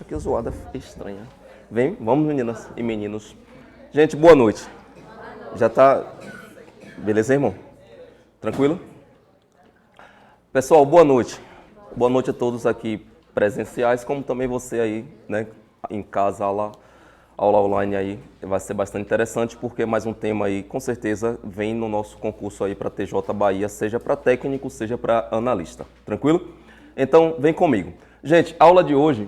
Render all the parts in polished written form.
Poxa, que zoada estranha. Vem, vamos meninas e meninos. Gente, boa noite. Já tá... Beleza, irmão? Tranquilo? Pessoal, boa noite. Boa noite a todos aqui presenciais, como também você aí, né, em casa, aula online aí. Vai ser bastante interessante, porque mais um tema aí, com certeza, vem no nosso concurso aí para TJ Bahia, seja para técnico, seja para analista. Tranquilo? Então, vem comigo. Gente, aula de hoje,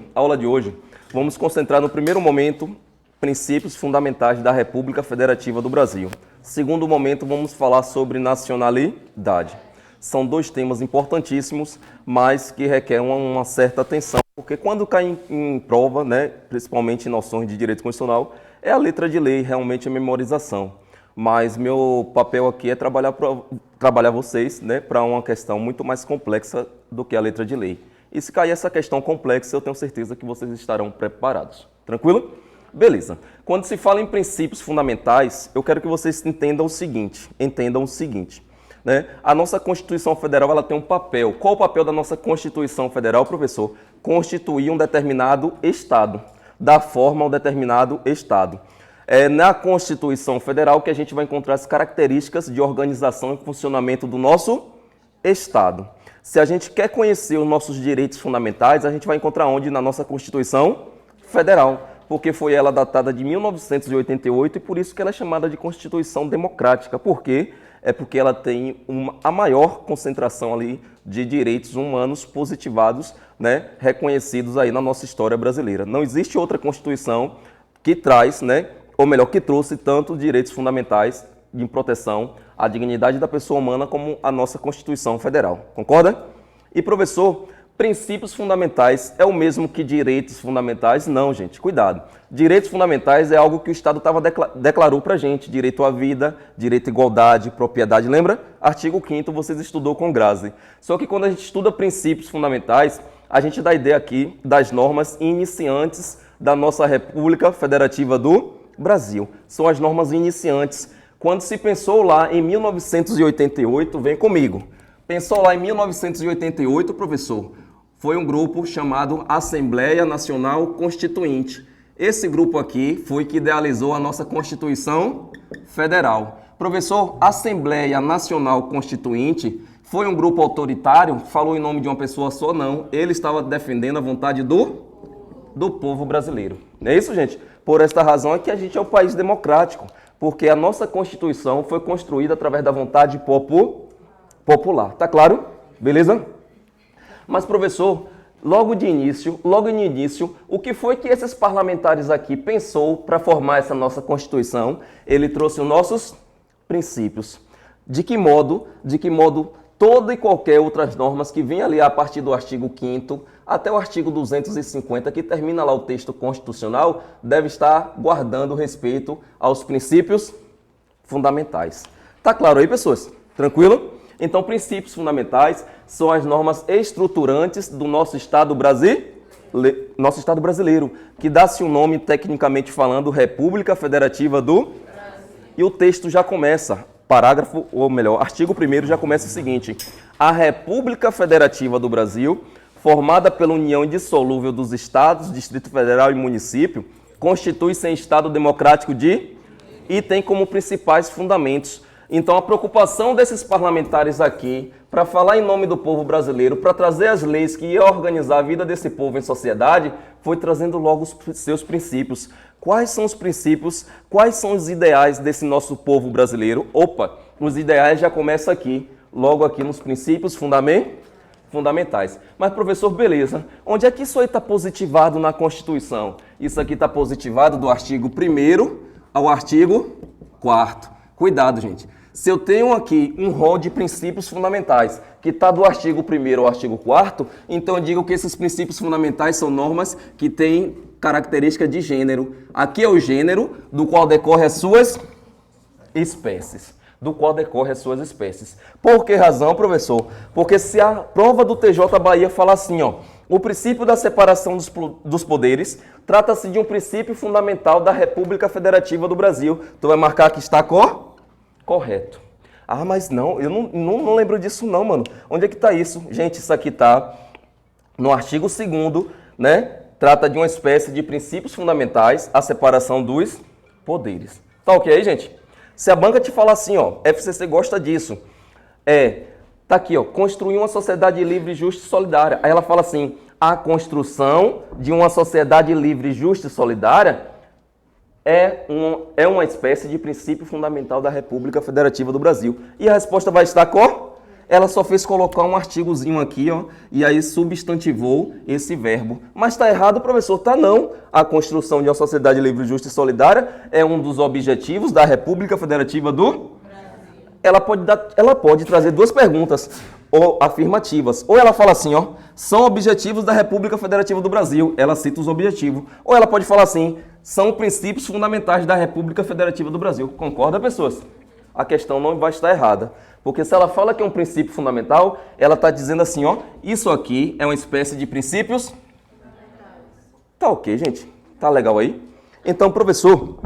vamos concentrar no primeiro momento, princípios fundamentais da República Federativa do Brasil. Segundo momento, vamos falar sobre nacionalidade. São dois temas importantíssimos, mas que requerem uma certa atenção, porque quando cai em prova, né, principalmente em noções de direito constitucional, é a letra de lei, realmente a memorização. Mas meu papel aqui é trabalhar vocês, né, para uma questão muito mais complexa do que a letra de lei. E se cair essa questão complexa, eu tenho certeza que vocês estarão preparados. Tranquilo? Beleza. Quando se fala em princípios fundamentais, eu quero que vocês entendam o seguinte, né? A nossa Constituição Federal ela tem um papel. Qual o papel da nossa Constituição Federal, professor? Constituir um determinado Estado, dar forma a um determinado Estado. É na Constituição Federal que a gente vai encontrar as características de organização e funcionamento do nosso Estado. Se a gente quer conhecer os nossos direitos fundamentais, a gente vai encontrar onde? Na nossa Constituição Federal, porque foi ela datada de 1988 e por isso que ela é chamada de Constituição Democrática. Por quê? É porque ela tem a maior concentração ali de direitos humanos positivados, né, reconhecidos aí na nossa história brasileira. Não existe outra Constituição que traz, né, ou melhor, que trouxe tanto direitos fundamentais de proteção à dignidade da pessoa humana como a nossa Constituição Federal. Concorda? E, professor, princípios fundamentais é o mesmo que direitos fundamentais? Não, gente, cuidado. Direitos fundamentais é algo que o Estado declarou para a gente. Direito à vida, direito à igualdade, propriedade. Lembra? Artigo 5º, vocês estudou com Grazi. Só que quando a gente estuda princípios fundamentais, a gente dá a ideia aqui das normas iniciantes da nossa República Federativa do Brasil. São as normas iniciantes. Quando se pensou lá em 1988, vem comigo. Pensou lá em 1988, professor, foi um grupo chamado Assembleia Nacional Constituinte. Esse grupo aqui foi que idealizou a nossa Constituição Federal. Professor, Assembleia Nacional Constituinte foi um grupo autoritário? Falou em nome de uma pessoa só? Não. Ele estava defendendo a vontade do povo brasileiro. Não é isso, gente? Por esta razão é que a gente é um país democrático, porque a nossa Constituição foi construída através da vontade popular. Tá claro? Beleza? Mas, professor, logo no início, o que foi que esses parlamentares aqui pensou para formar essa nossa Constituição? Ele trouxe os nossos princípios. De que modo toda e qualquer outras normas que vêm ali a partir do artigo 5º até o artigo 250, que termina lá o texto constitucional, deve estar guardando respeito aos princípios fundamentais. Tá claro aí, pessoas? Tranquilo? Então, princípios fundamentais são as normas estruturantes do nosso Estado brasileiro, que dá-se um nome, tecnicamente falando, República Federativa do Brasil. E o texto já começa, artigo 1º já começa o seguinte: a República Federativa do Brasil, formada pela união indissolúvel dos Estados, Distrito Federal e Município, constitui-se em Estado democrático e tem como principais fundamentos. Então, a preocupação desses parlamentares aqui, para falar em nome do povo brasileiro, para trazer as leis que iam organizar a vida desse povo em sociedade, foi trazendo logo os seus princípios. Quais são os princípios, quais são os ideais desse nosso povo brasileiro? Opa, os ideais já começam aqui, logo aqui nos princípios fundamentais. Mas, professor, beleza, onde é que isso aí está positivado na Constituição? Isso aqui está positivado do artigo 1º ao artigo 4º. Cuidado, gente. Se eu tenho aqui um rol de princípios fundamentais que está do artigo 1º ao artigo 4º, então eu digo que esses princípios fundamentais são normas que têm característica de gênero. Aqui é o gênero do qual decorre as suas espécies. Por que razão, professor? Porque se a prova do TJ Bahia fala assim, ó, o princípio da separação dos poderes trata-se de um princípio fundamental da República Federativa do Brasil. Tu vai marcar que está correto. Ah, mas não, eu não lembro disso não, mano. Onde é que está isso? Gente, isso aqui está no artigo 2º, né? trata de uma espécie de princípios fundamentais, a separação dos poderes. Tá ok aí, gente? Se a banca te falar assim, ó, FCC gosta disso, tá aqui, ó, construir uma sociedade livre, justa e solidária. Aí ela fala assim, a construção de uma sociedade livre, justa e solidária é uma espécie de princípio fundamental da República Federativa do Brasil. E a resposta vai estar qual? Ela só fez colocar um artigozinho aqui, ó, e aí substantivou esse verbo. Mas está errado, professor? Tá não. A construção de uma sociedade livre, justa e solidária é um dos objetivos da República Federativa do Brasil. Ela pode trazer duas perguntas ou afirmativas. Ou ela fala assim, ó, são objetivos da República Federativa do Brasil. Ela cita os objetivos. Ou ela pode falar assim, são princípios fundamentais da República Federativa do Brasil. Concorda, pessoas? A questão não vai estar errada. Porque se ela fala que é um princípio fundamental, ela está dizendo assim, ó, isso aqui é uma espécie de princípios fundamentais. Tá ok, gente? Tá legal aí? Então, professor,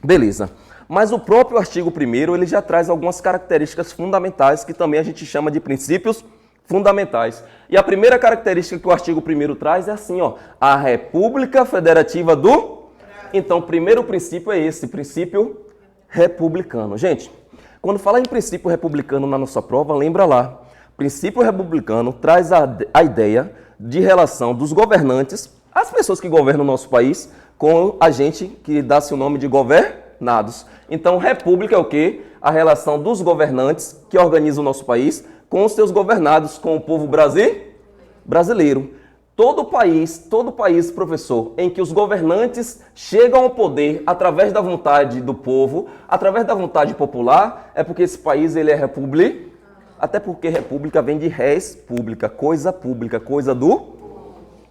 beleza. Mas o próprio artigo 1º, ele já traz algumas características fundamentais que também a gente chama de princípios fundamentais. E a primeira característica que o artigo 1º traz é assim, ó, a República Federativa do Brasil. Então, o primeiro princípio é esse, princípio republicano. Gente, quando fala em princípio republicano na nossa prova, lembra lá. Princípio republicano traz a ideia de relação dos governantes, as pessoas que governam o nosso país, com a gente que dá-se o nome de governados. Então, república é o quê? A relação dos governantes que organizam o nosso país com os seus governados, com o povo brasileiro. Todo país, professor, em que os governantes chegam ao poder através da vontade do povo, através da vontade popular, é porque esse país ele é república. Até porque república vem de res pública, coisa do...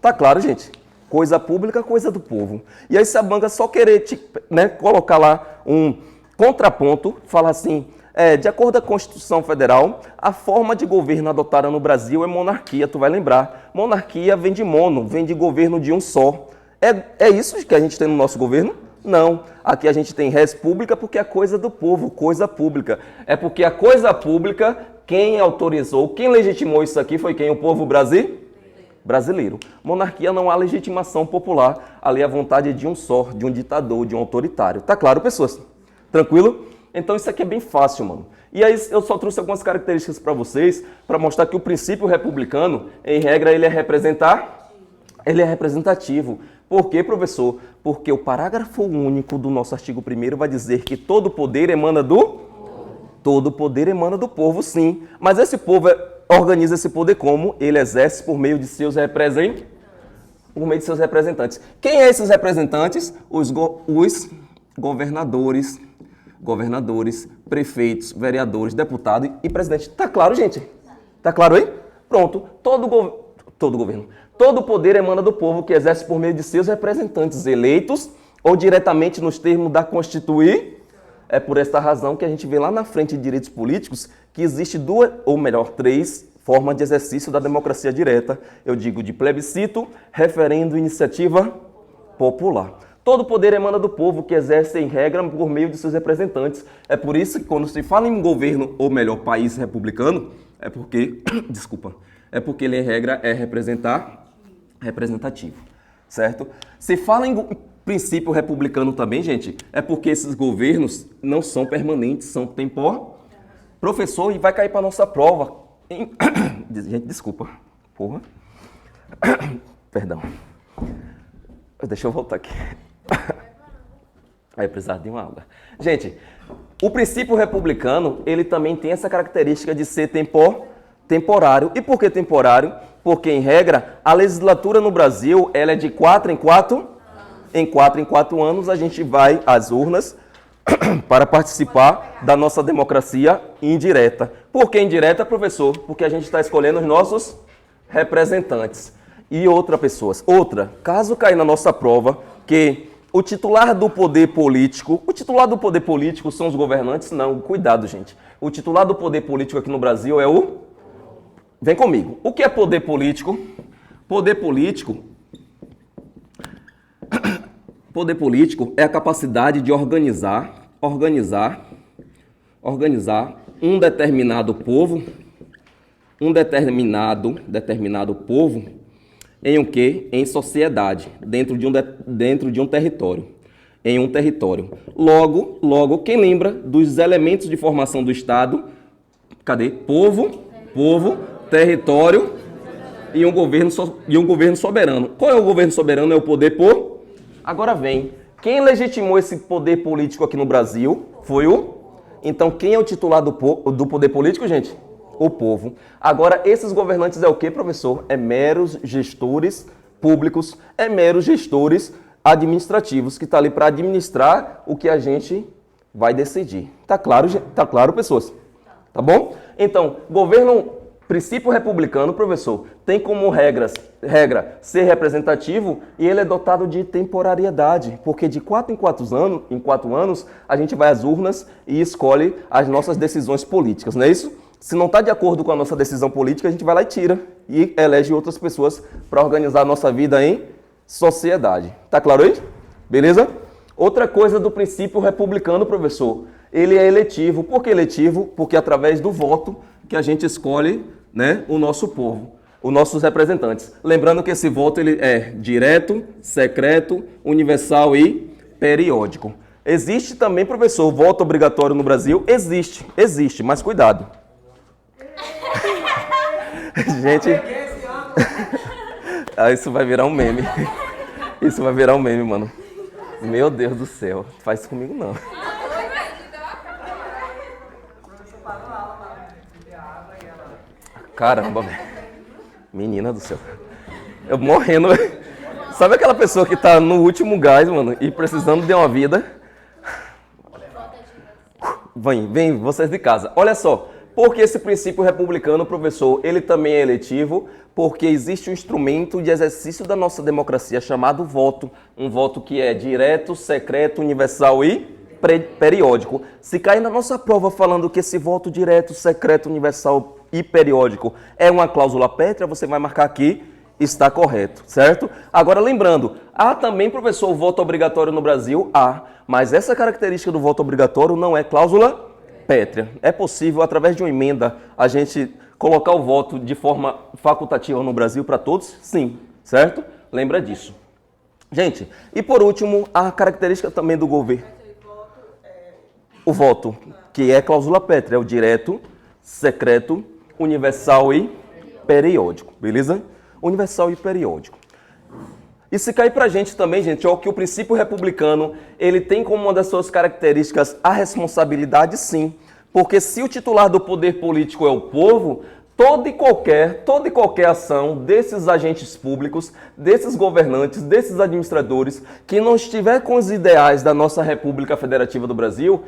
Tá claro, gente? Coisa pública, coisa do povo. E aí se a banca só querer colocar lá um contraponto, falar assim... de acordo com a Constituição Federal, a forma de governo adotada no Brasil é monarquia, tu vai lembrar. Monarquia vem de mono, vem de governo de um só. É isso que a gente tem no nosso governo? Não. Aqui a gente tem res pública porque é coisa do povo, coisa pública. É porque a coisa pública, quem autorizou, quem legitimou isso aqui foi quem? O povo brasileiro. Monarquia não há legitimação popular, ali a vontade de um só, de um ditador, de um autoritário. Tá claro, pessoas? Tranquilo? Então isso aqui é bem fácil, mano. E aí eu só trouxe algumas características para vocês, para mostrar que o princípio republicano, em regra, ele é representativo. Por quê, professor? Porque o parágrafo único do nosso artigo 1º vai dizer que todo poder emana do povo. Todo poder emana do povo, sim. Mas esse povo organiza esse poder como? Ele exerce por meio de seus representantes. Quem é esses representantes? Os governadores, prefeitos, vereadores, deputados e presidente. Tá claro, gente? Tá claro aí? Pronto. Todo poder emana do povo que exerce por meio de seus representantes eleitos ou diretamente nos termos da Constituição. É por esta razão que a gente vê lá na frente de direitos políticos que existe três formas de exercício da democracia direta. Eu digo de plebiscito, referendo e iniciativa popular. Todo poder emana do povo que exerce, em regra, por meio de seus representantes. É por isso que quando se fala em governo, ou melhor, país republicano, é porque ele, em regra, é representativo, certo? Se fala em princípio republicano também, gente, é porque esses governos não são permanentes, são temporários. Professor, e vai cair para nossa prova. Gente, desculpa. Porra. Perdão. Deixa eu voltar aqui. Aí precisar de uma água. Gente, o princípio republicano, ele também tem essa característica de ser temporário. E por que temporário? Porque, em regra, a legislatura no Brasil, ela é de 4 em 4. Em 4 anos, a gente vai às urnas para participar da nossa democracia indireta. Por que indireta, professor? Porque a gente está escolhendo os nossos representantes. E caso caia na nossa prova, que o titular do poder político são os governantes? Não, cuidado, gente. O titular do poder político aqui no Brasil é o... Vem comigo. O que é poder político? Poder político é a capacidade de organizar um determinado povo Em o quê? Em sociedade, dentro de um território. Em um território. Logo, quem lembra dos elementos de formação do Estado? Cadê? Povo, território e um governo soberano. Qual é o governo soberano? É o poder por... Agora vem. Quem legitimou esse poder político aqui no Brasil foi o... Então, quem é o titular do poder político, gente? O povo. Agora, esses governantes é o quê, professor? É meros gestores públicos, é meros gestores administrativos, que está ali para administrar o que a gente vai decidir. Tá claro, pessoas? Tá bom? Então, princípio republicano, professor, tem como regra ser representativo e ele é dotado de temporariedade, porque de 4 em 4 anos, a gente vai às urnas e escolhe as nossas decisões políticas, não é isso? Se não está de acordo com a nossa decisão política, a gente vai lá e tira e elege outras pessoas para organizar a nossa vida em sociedade. Tá claro aí? Beleza? Outra coisa do princípio republicano, professor, ele é eletivo. Por que eletivo? Porque é através do voto que a gente escolhe, né, o nosso povo, os nossos representantes. Lembrando que esse voto ele é direto, secreto, universal e periódico. Existe também, professor, voto obrigatório no Brasil? Existe, mas cuidado. Gente, isso vai virar um meme. Isso vai virar um meme, mano. Meu Deus do céu, faz isso comigo não. Caramba, velho. Menina do céu. Eu morrendo. Sabe aquela pessoa que tá no último gás, mano, e precisando de uma vida? Vem, vocês de casa. Olha só, porque esse princípio republicano, professor, ele também é eletivo, porque existe um instrumento de exercício da nossa democracia chamado voto. Um voto que é direto, secreto, universal e periódico. Se cair na nossa prova falando que esse voto direto, secreto, universal e periódico é uma cláusula pétrea, você vai marcar aqui, está correto, certo? Agora lembrando, há também, professor, o voto obrigatório no Brasil? Há, mas essa característica do voto obrigatório não é cláusula pétrea. É possível, através de uma emenda, a gente colocar o voto de forma facultativa no Brasil para todos? Sim, certo? Lembra disso. Gente, e por último, a característica também do governo. O voto, que é cláusula pétrea, é o direto, secreto, universal e periódico, beleza? Universal e periódico. E se cair pra gente também, gente, ó, que o princípio republicano, ele tem como uma das suas características a responsabilidade, sim. Porque se o titular do poder político é o povo, toda e qualquer ação desses agentes públicos, desses governantes, desses administradores, que não estiver com os ideais da nossa República Federativa do Brasil,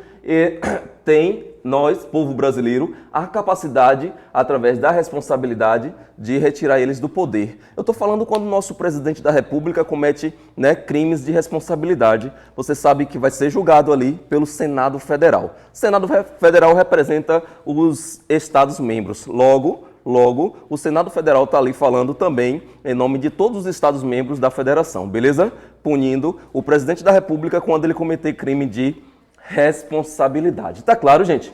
tem, nós, povo brasileiro, a capacidade, através da responsabilidade, de retirar eles do poder. Eu estou falando quando o nosso presidente da República comete, né, crimes de responsabilidade. Você sabe que vai ser julgado ali pelo Senado Federal. O Senado Federal representa os Estados-membros. Logo, o Senado Federal está ali falando também em nome de todos os Estados-membros da Federação, beleza? Punindo o presidente da República quando ele cometer crime de responsabilidade. Tá claro, gente?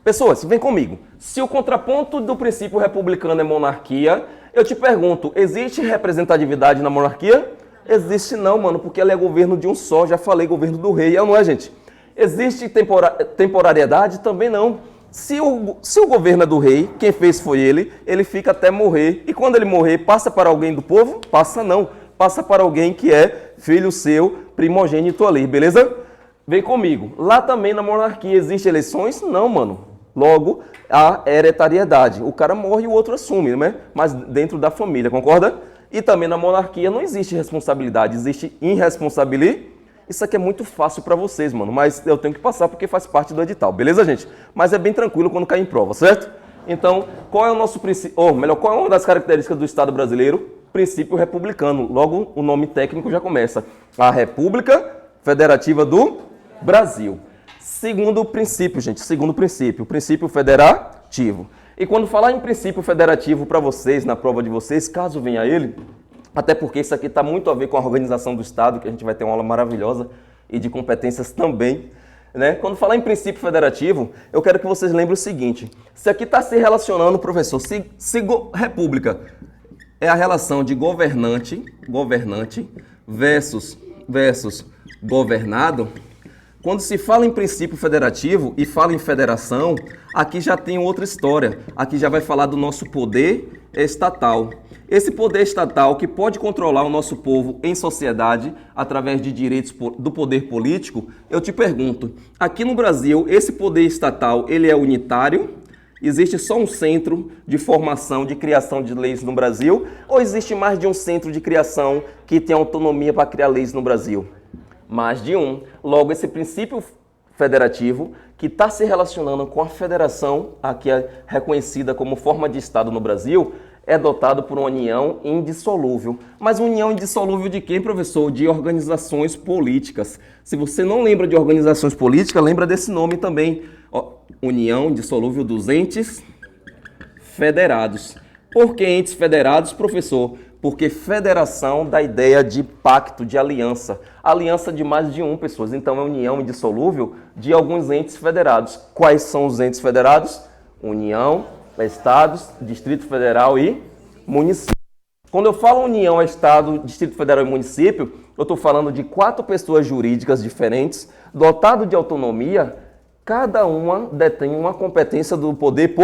Pessoas, vem comigo. Se o contraponto do princípio republicano é monarquia, eu te pergunto, existe representatividade na monarquia? Existe não, mano, porque ela é governo de um só. Já falei, governo do rei, não é, gente? Existe temporariedade? Também não. Se o governo é do rei, quem fez foi ele fica até morrer. E quando ele morrer, passa para alguém do povo? Passa não. Passa para alguém que é filho seu, primogênito ali, beleza? Vem comigo. Lá também na monarquia existem eleições? Não, mano. Logo, a hereditariedade. O cara morre e o outro assume, né? Mas dentro da família, concorda? E também na monarquia não existe responsabilidade, existe irresponsabilidade. Isso aqui é muito fácil para vocês, mano, mas eu tenho que passar porque faz parte do edital, beleza, gente? Mas é bem tranquilo quando cai em prova, certo? Então, qual é o nosso princípio, ou melhor, qual é uma das características do Estado brasileiro? Princípio republicano. Logo, o nome técnico já começa. A República Federativa do Brasil. Segundo princípio, gente, o princípio federativo. E quando falar em princípio federativo para vocês, na prova de vocês, caso venha ele, até porque isso aqui está muito a ver com a organização do Estado, que a gente vai ter uma aula maravilhosa, e de competências também, né? Quando falar em princípio federativo, eu quero que vocês lembrem o seguinte, se aqui está se relacionando, professor, se república É a relação de governante versus governado. Quando se fala em princípio federativo e fala em federação, aqui já tem outra história. Aqui já vai falar do nosso poder estatal. Esse poder estatal que pode controlar o nosso povo em sociedade através de direitos do poder político, eu te pergunto, aqui no Brasil, esse poder estatal, ele é unitário? Existe só um centro de formação, de criação de leis no Brasil? Ou existe mais de um centro de criação que tem autonomia para criar leis no Brasil? Mais de um. Logo, esse princípio federativo, que está se relacionando com a federação, aqui é reconhecida como forma de Estado no Brasil, é dotado por uma união indissolúvel. Mas união indissolúvel de quem, professor? De organizações políticas. Se você não lembra de organizações políticas, lembra desse nome também. União indissolúvel dos entes federados. Por que entes federados, professor? Porque federação dá ideia de pacto, de aliança. Aliança de mais de um, pessoas. Então, é união indissolúvel de alguns entes federados. Quais são os entes federados? União, Estados, Distrito Federal e município. Quando eu falo União, Estado, Distrito Federal e município, eu estou falando de 4 pessoas jurídicas diferentes, dotado de autonomia, cada uma detém uma competência do poder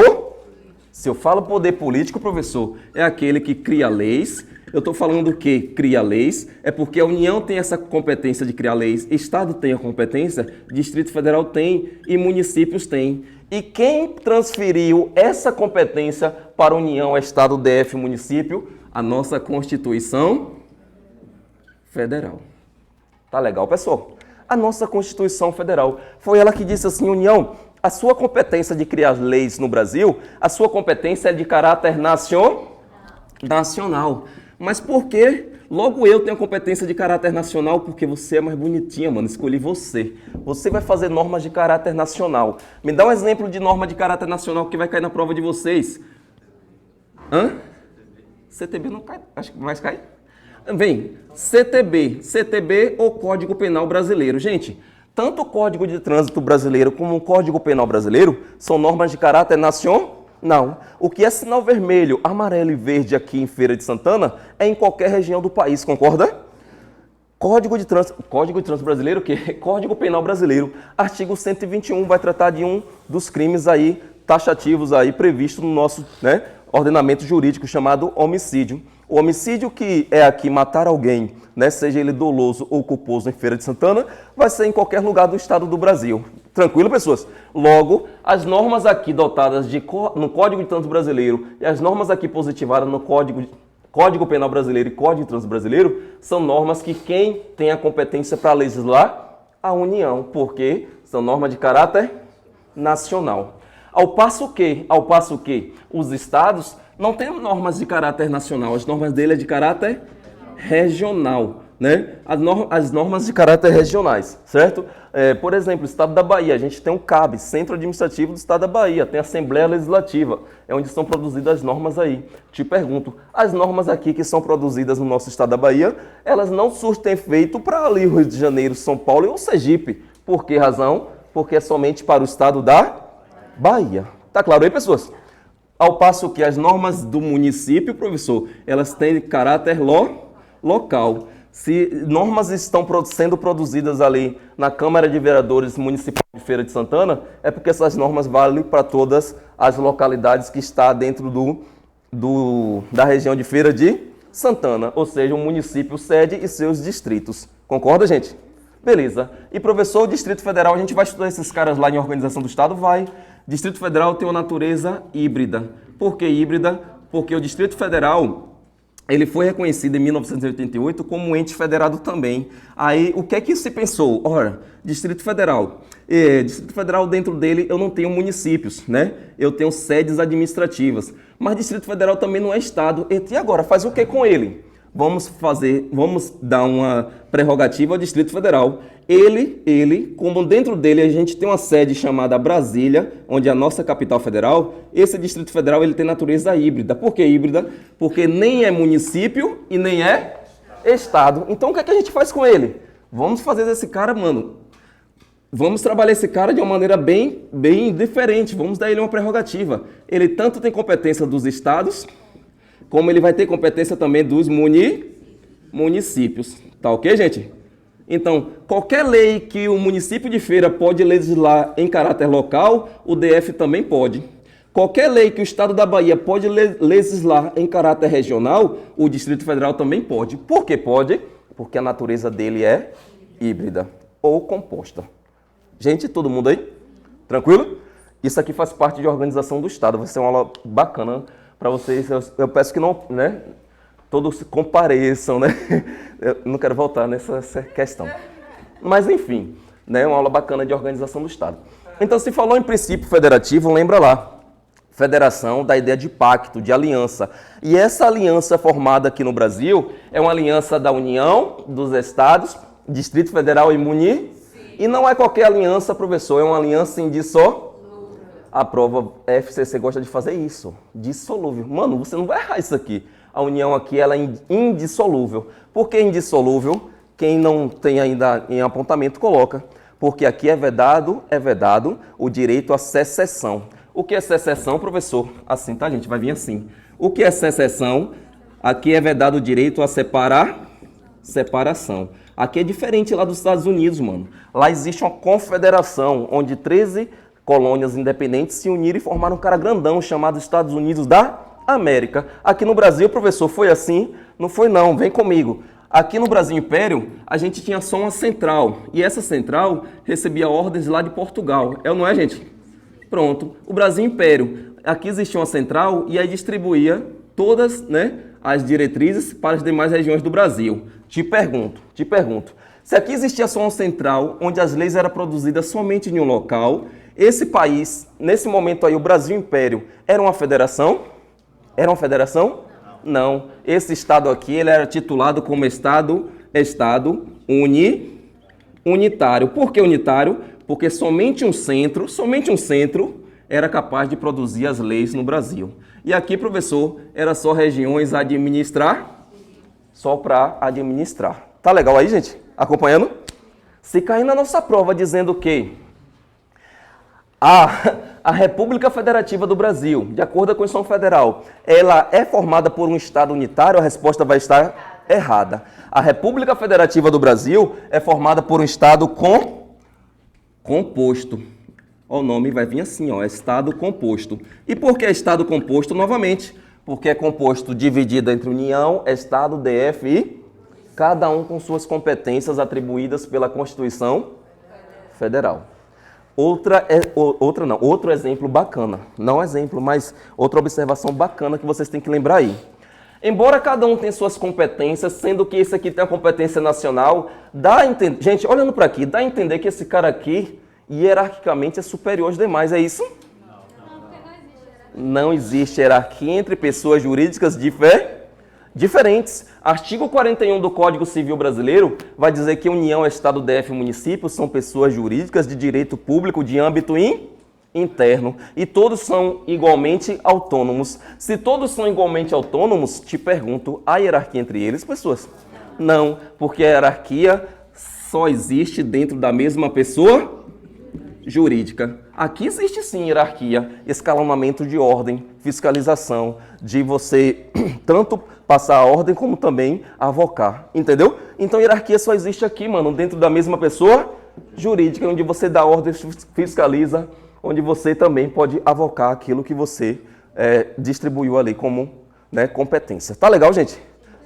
Se eu falo poder político, professor, é aquele que cria leis. Eu estou falando que cria leis, é porque a União tem essa competência de criar leis, Estado tem a competência, Distrito Federal tem e municípios têm. E quem transferiu essa competência para a União, Estado, DF, município? A nossa Constituição Federal. Tá legal, pessoal? A nossa Constituição Federal. Foi ela que disse assim, União, a sua competência de criar leis no Brasil, a sua competência é de caráter nacional. Mas por que logo eu tenho a competência de caráter nacional? Porque você é mais bonitinha, mano. Escolhi você. Você vai fazer normas de caráter nacional. Me dá um exemplo de norma de caráter nacional que vai cair na prova de vocês. CTB não cai. Acho que mais cai. Vem, CTB ou Código Penal Brasileiro. Gente, tanto o Código de Trânsito Brasileiro como o Código Penal Brasileiro são normas de caráter nacional. Não. O que é sinal vermelho, amarelo e verde aqui em Feira de Santana é em qualquer região do país, concorda? Código de Trânsito Brasileiro, o quê? Código Penal Brasileiro, artigo 121, vai tratar de um dos crimes aí taxativos aí previsto no nosso ordenamento jurídico chamado homicídio. O homicídio que é aqui matar alguém, seja ele doloso ou culposo em Feira de Santana, vai ser em qualquer lugar do estado do Brasil. Tranquilo, pessoas? Logo, as normas aqui dotadas no Código de Trânsito Brasileiro e as normas aqui positivadas no Código Penal Brasileiro e Código de Trânsito Brasileiro são normas que quem tem a competência para legislar? A União, porque são normas de caráter nacional. Ao passo que os estados não têm normas de caráter nacional, as normas dele é de caráter regional, As normas de caráter regionais, certo? Por exemplo, o estado da Bahia, a gente tem o CAB, Centro Administrativo do Estado da Bahia, tem a Assembleia Legislativa, é onde são produzidas as normas aí. Te pergunto, as normas aqui que são produzidas no nosso estado da Bahia, elas não surtem efeito para ali Rio de Janeiro, São Paulo e o Sergipe. Por que razão? Porque é somente para o estado da Bahia. Tá claro aí, pessoas? Ao passo que as normas do município, professor, elas têm caráter local. Se normas estão sendo produzidas ali na Câmara de Vereadores Municipal de Feira de Santana, é porque essas normas valem para todas as localidades que está dentro da região de Feira de Santana, ou seja, o município sede e seus distritos. Concorda, gente? Beleza. E professor, o Distrito Federal, a gente vai estudar esses caras lá em Organização do Estado? Vai. Distrito Federal tem uma natureza híbrida. Por que híbrida? Porque o Distrito Federal, ele foi reconhecido em 1988 como um ente federado também. Aí, o que é que se pensou? Ora, Distrito Federal. Distrito Federal, dentro dele, eu não tenho municípios, Eu tenho sedes administrativas. Mas Distrito Federal também não é Estado. E agora, faz o que com ele? Vamos dar uma prerrogativa ao Distrito Federal. Como dentro dele a gente tem uma sede chamada Brasília, onde é a nossa capital federal, esse Distrito Federal ele tem natureza híbrida. Por que híbrida? Porque nem é município e nem é Estado. Então o que é que a gente faz com ele? Vamos fazer desse cara, vamos trabalhar esse cara de uma maneira bem diferente. Vamos dar ele uma prerrogativa. Ele tanto tem competência dos estados, Como ele vai ter competência também dos municípios. Tá ok, gente? Então, qualquer lei que o município de Feira pode legislar em caráter local, o DF também pode. Qualquer lei que o Estado da Bahia pode legislar em caráter regional, o Distrito Federal também pode. Por que pode? Porque a natureza dele é híbrida ou composta. Gente, todo mundo aí? Tranquilo? Isso aqui faz parte de organização do Estado. Vai ser uma aula bacana para vocês. Eu peço que não, né, todos compareçam, né? Eu não quero voltar nessa questão. Mas, enfim, né, uma aula bacana de organização do Estado. Então, se falou em princípio federativo, lembra lá. Federação da ideia de pacto, de aliança. E essa aliança formada aqui no Brasil é uma aliança da União, dos Estados, Distrito Federal e município. E não é qualquer aliança, professor, é uma aliança indissolúvel. A prova FCC gosta de fazer isso, dissolúvel. Mano, você não vai errar isso aqui. A união aqui ela é indissolúvel. Por que indissolúvel? Quem não tem ainda em apontamento coloca. Porque aqui é vedado o direito à secessão. O que é secessão, professor? Assim, tá, gente? Vai vir assim. O que é secessão? Aqui é vedado o direito à separação. Aqui é diferente lá dos Estados Unidos, mano. Lá existe uma confederação, onde 13 colônias independentes se uniram e formaram um cara grandão chamado Estados Unidos da América. Aqui no Brasil, professor, foi assim? Não foi não, vem comigo. Aqui no Brasil Império, a gente tinha só uma central. E essa central recebia ordens lá de Portugal. É ou não é, gente? Pronto. O Brasil Império. Aqui existia uma central e aí distribuía todas, né, as diretrizes para as demais regiões do Brasil. Te pergunto. Se aqui existia só uma central, onde as leis eram produzidas somente em um local, esse país, nesse momento aí, o Brasil Império, era uma federação? Era uma federação? Não. Esse estado aqui, ele era titulado como estado unitário. Por que unitário? Porque somente um centro era capaz de produzir as leis no Brasil. E aqui, professor, era só regiões só para administrar. Tá legal aí, gente? Acompanhando? Se cair na nossa prova dizendo que a República Federativa do Brasil, de acordo com a Constituição Federal, ela é formada por um Estado unitário, a resposta vai estar errada. A República Federativa do Brasil é formada por um Estado composto. O nome vai vir assim, ó, Estado composto. E por que Estado composto? Novamente, porque é composto dividido entre União, Estado, DF e cada um com suas competências atribuídas pela Constituição Federal. Outro exemplo bacana, não exemplo, mas outra observação bacana que vocês têm que lembrar aí. Embora cada um tenha suas competências, sendo que esse aqui tem a competência nacional, dá a entender, gente, olhando para aqui, dá a entender que esse cara aqui, hierarquicamente, é superior aos demais, é isso? Não existe hierarquia entre pessoas jurídicas diferentes. Artigo 41 do Código Civil Brasileiro vai dizer que União, Estado, DF e município são pessoas jurídicas de direito público de âmbito interno e todos são igualmente autônomos. Se todos são igualmente autônomos, te pergunto, há hierarquia entre eles, pessoas? Não, porque a hierarquia só existe dentro da mesma pessoa jurídica. Aqui existe sim hierarquia, escalonamento de ordem, fiscalização, de você tanto passar a ordem como também avocar, entendeu? Então hierarquia só existe aqui, mano, dentro da mesma pessoa jurídica, onde você dá ordem, fiscaliza, onde você também pode avocar aquilo que você distribuiu ali como, né, competência. Tá legal, gente?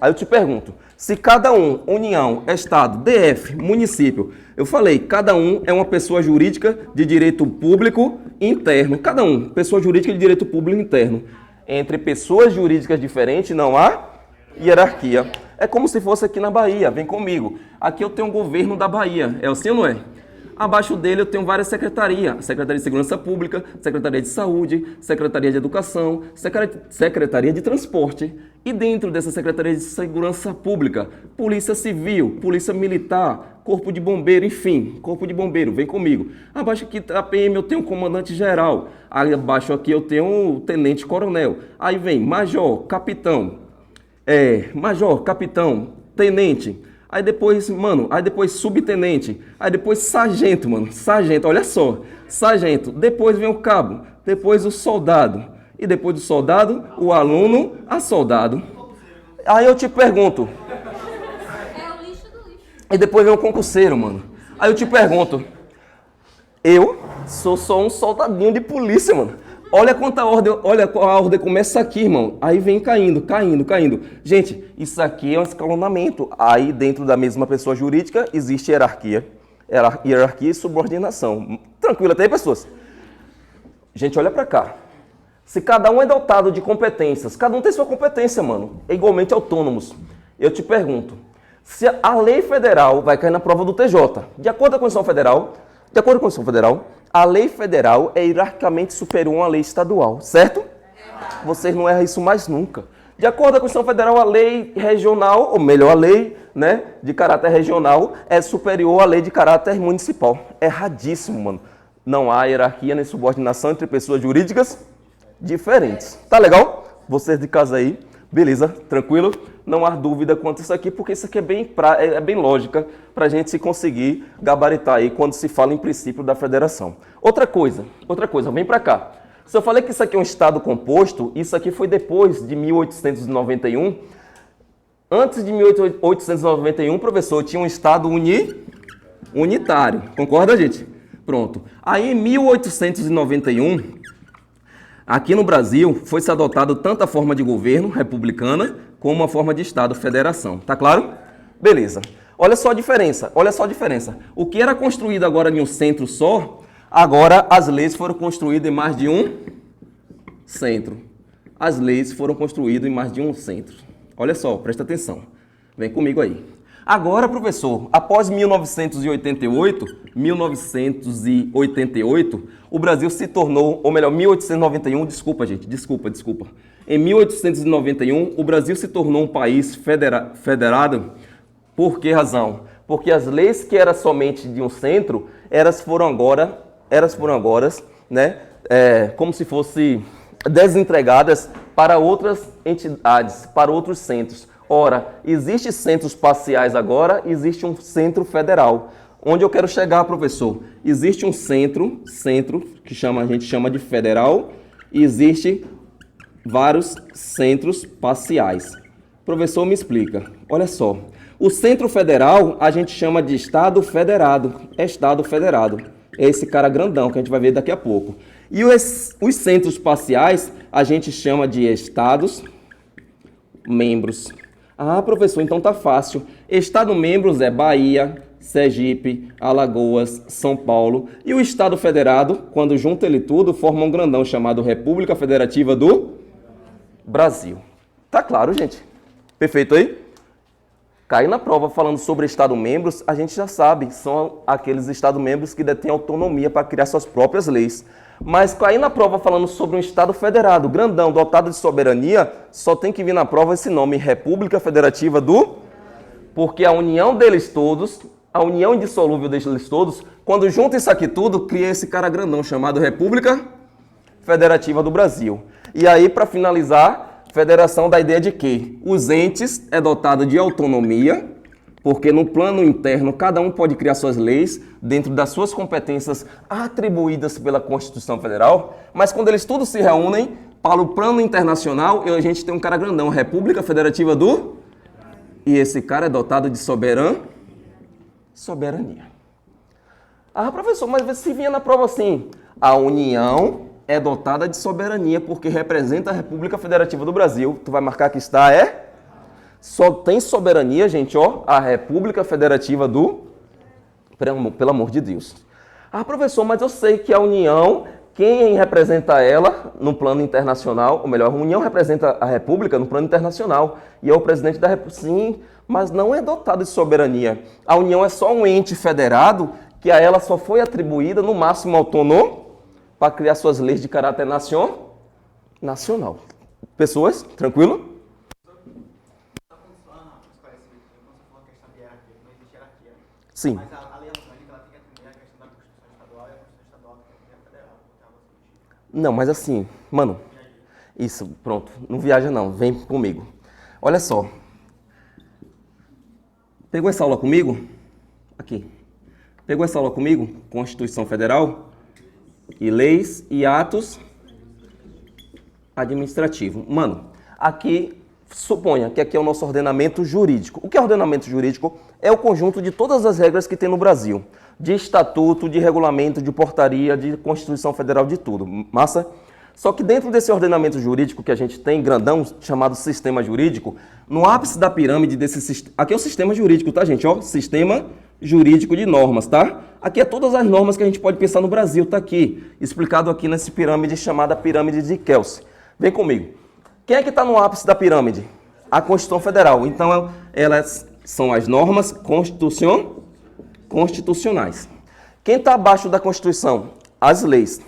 Aí eu te pergunto, se cada um, União, Estado, DF, município, eu falei, cada um é uma pessoa jurídica de direito público interno. Cada um, pessoa jurídica de direito público interno. Entre pessoas jurídicas diferentes não há hierarquia. É como se fosse aqui na Bahia, vem comigo. Aqui eu tenho um governo da Bahia, é assim ou não é? Abaixo dele eu tenho várias secretarias. Secretaria de Segurança Pública, Secretaria de Saúde, Secretaria de Educação, Secretaria de Transporte. E dentro dessa Secretaria de Segurança Pública, Polícia Civil, Polícia Militar, Corpo de Bombeiro, enfim, Corpo de Bombeiro, vem comigo. Abaixo aqui da PM eu tenho um comandante-geral. Aí abaixo aqui eu tenho um tenente-coronel. Aí vem major, capitão, tenente. Aí depois, subtenente. Aí depois sargento, mano. Sargento, olha só. Sargento. Depois vem o cabo. Depois o soldado. E depois do soldado, o aluno a soldado. Aí eu te pergunto. É o lixo do lixo. E depois vem o concurseiro, mano. Aí eu te pergunto. Eu sou só um soldadinho de polícia, mano. Olha quanta ordem, olha a ordem começa aqui, irmão. Aí vem caindo, caindo, caindo. Gente, isso aqui é um escalonamento. Aí dentro da mesma pessoa jurídica existe hierarquia. Hierarquia e subordinação. Tranquilo até aí, pessoas? Gente, olha pra cá. Se cada um é dotado de competências, cada um tem sua competência, mano. É igualmente autônomos. Eu te pergunto, se a lei federal vai cair na prova do TJ, de acordo com a Constituição Federal, a lei federal é hierarquicamente superior a uma lei estadual, certo? Vocês não erram isso mais nunca. De acordo com a Constituição Federal, a lei regional, ou melhor, a lei, né, de caráter regional é superior à lei de caráter municipal. Erradíssimo, mano. Não há hierarquia nem subordinação entre pessoas jurídicas diferentes. Tá legal? Vocês de casa aí, beleza, tranquilo? Não há dúvida quanto a isso aqui, porque isso aqui é bem lógica para a gente se conseguir gabaritar aí quando se fala em princípio da federação. Outra coisa, vem para cá. Se eu falei que isso aqui é um estado composto, isso aqui foi depois de 1891. Antes de 1891, professor, tinha um estado unitário. Concorda, gente? Pronto. Aí em 1891... aqui no Brasil, foi-se adotado tanto a forma de governo republicana como a forma de Estado, federação. Tá claro? Beleza. Olha só a diferença, O que era construído agora em um centro só, agora as leis foram construídas em mais de um centro. As leis foram construídas em mais de um centro. Olha só, presta atenção. Vem comigo aí. Agora, professor, após 1988, o Brasil se tornou, ou melhor, 1891, desculpa. Em 1891, o Brasil se tornou um país federado. Por que razão? Porque as leis que eram somente de um centro, elas foram agora, né, como se fossem desentregadas para outras entidades, para outros centros. Ora, existem centros parciais agora, existe um centro federal. Onde eu quero chegar, professor? Existe um centro que a gente chama de federal, e existe vários centros parciais. Professor, me explica. Olha só. O centro federal a gente chama de estado federado. É estado federado. É esse cara grandão que a gente vai ver daqui a pouco. E os centros parciais a gente chama de estados membros. Ah, professor, então tá fácil. Estado membros é Bahia, Sergipe, Alagoas, São Paulo. E o Estado federado, quando junta ele tudo, forma um grandão chamado República Federativa do Brasil. Tá claro, gente? Perfeito aí? Cair na prova falando sobre Estado membros, a gente já sabe, são aqueles Estado membros que detêm autonomia para criar suas próprias leis. Mas cair na prova falando sobre um Estado federado, grandão, dotado de soberania, só tem que vir na prova esse nome, República Federativa do... Porque a união deles todos, a união indissolúvel deles todos, quando junta isso aqui tudo, cria esse cara grandão chamado República Federativa do Brasil. E aí, para finalizar, federação da ideia de que os entes é dotado de autonomia, porque no plano interno cada um pode criar suas leis dentro das suas competências atribuídas pela Constituição Federal, mas quando eles todos se reúnem para o plano internacional, a gente tem um cara grandão, República Federativa do... E esse cara é dotado de soberania. Ah, professor, mas se vinha na prova assim, a União é dotada de soberania porque representa a República Federativa do Brasil. Tu vai marcar que está só tem soberania, gente, ó, a República Federativa do... Pelo amor de Deus. Ah, professor, mas eu sei que a União, quem representa ela no plano internacional, ou melhor, a União representa a República no plano internacional, e é o presidente da República. Sim, mas não é dotado de soberania. A União é só um ente federado que a ela só foi atribuída, no máximo autônomo, para criar suas leis de caráter nacional. Pessoas, tranquilo? Sim. Mas a lei orgânica ela tem que atender a questão da Constituição Estadual e a Constituição Estadual tem que atender a federal. Não, mas assim, mano, isso, pronto, não viaja não, vem comigo. Olha só. Pegou essa aula comigo? Aqui. Pegou essa aula comigo? Constituição Federal e leis e atos administrativo. Mano, aqui, suponha que aqui é o nosso ordenamento jurídico. O que é ordenamento jurídico? É o conjunto de todas as regras que tem no Brasil. De estatuto, de regulamento, de portaria, de Constituição Federal, de tudo. Massa? Só que dentro desse ordenamento jurídico que a gente tem, grandão, chamado sistema jurídico, no ápice da pirâmide desse sistema... Aqui é o sistema jurídico, tá, gente? Ó, sistema jurídico de normas, tá? Aqui é todas as normas que a gente pode pensar no Brasil, tá aqui. Explicado aqui nessa pirâmide chamada pirâmide de Kelsen. Vem comigo. Quem é que está no ápice da pirâmide? A Constituição Federal. Então, elas são as normas constitucionais. Quem está abaixo da Constituição? As leis.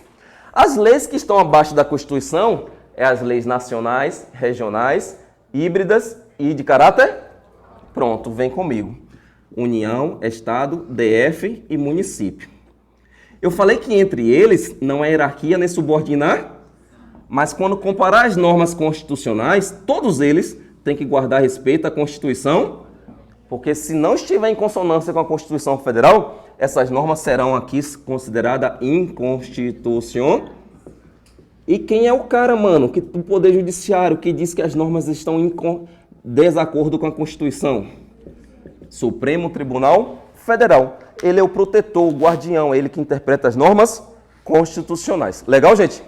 As leis que estão abaixo da Constituição é as leis nacionais, regionais, híbridas e de caráter? Pronto, vem comigo. União, Estado, DF e município. Eu falei que entre eles não é hierarquia nem subordinar, mas quando comparar as normas constitucionais, todos eles têm que guardar respeito à Constituição, porque se não estiver em consonância com a Constituição Federal, essas normas serão aqui consideradas inconstitucionais. E quem é o cara, mano, do Poder Judiciário, que diz que as normas estão em desacordo com a Constituição? Supremo Tribunal Federal. Ele é o protetor, o guardião, é ele que interpreta as normas constitucionais. Legal, gente?